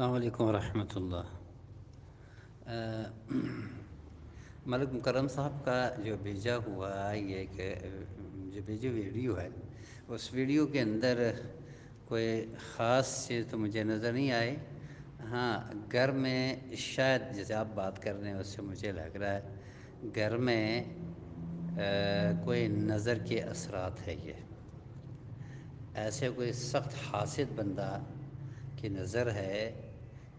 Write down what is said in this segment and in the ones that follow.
السلام علیکم ورحمۃ اللہ۔ ملک مکرم صاحب کا جو بھیجا ہوا یہ کہ جو بھیجی ویڈیو ہے، اس ویڈیو کے اندر کوئی خاص چیز تو مجھے نظر نہیں آئی۔ ہاں، گھر میں شاید جیسے آپ بات کر رہے ہیں اس سے مجھے لگ رہا ہے گھر میں کوئی نظر کے اثرات ہے۔ یہ ایسے کوئی سخت حاسد بندہ کی نظر ہے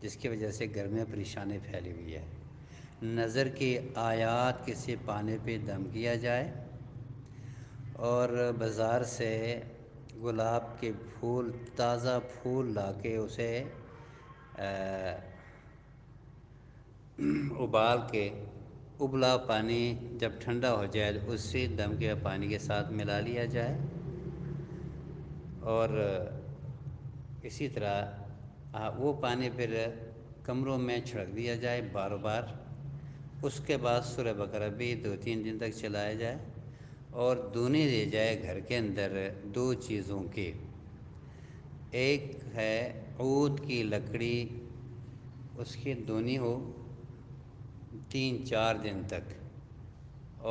جس کی وجہ سے گھر میں پریشانی پھیلی ہوئی ہے۔ نظر کی آیات کسی پانے پہ دم کیا جائے اور بازار سے گلاب کے پھول، تازہ پھول لا کے اسے ابال کے ابلا پانی جب ٹھنڈا ہو جائے تو اسی دم کے پانی کے ساتھ ملا لیا جائے، اور اسی طرح وہ پانی پھر کمروں میں چھڑک دیا جائے بار بار۔ اس کے بعد سورہ بقرہ بھی 2-3 دن تک چلایا جائے، اور دونی دی جائے گھر کے اندر دو چیزوں کی۔ ایک ہے عود کی لکڑی، اس کی دونی ہو 3-4 دن تک،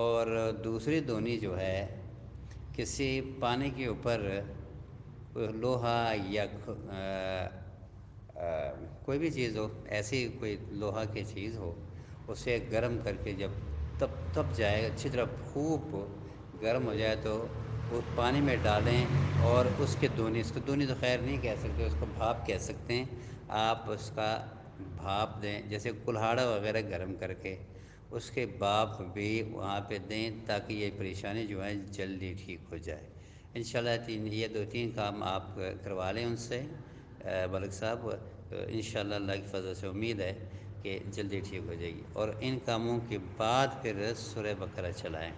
اور دوسری دونی جو ہے کسی پانی کے اوپر کوئی لوہا یا کوئی بھی چیز ہو، ایسی کوئی لوہا کی چیز ہو، اسے گرم کر کے جب تپ جائے اچھی طرح خوب گرم ہو جائے تو وہ پانی میں ڈالیں، اور اس کے دونی، اس کو دونی تو خیر نہیں کہہ سکتے، اس کو بھاپ کہہ سکتے ہیں آپ، اس کا بھاپ دیں جیسے کلہاڑا وغیرہ گرم کر کے اس کے بھاپ بھی وہاں پہ دیں تاکہ یہ پریشانی جو ہے جلدی ٹھیک ہو جائے انشاءاللہ۔ یہ 2-3 کام آپ کروا لیں ان سے ملک صاحب، انشاءاللہ اللہ کی فضل سے امید ہے کہ جلدی ٹھیک ہو جائے گی، اور ان کاموں کے بعد پھر سورہ بقرہ چلائیں۔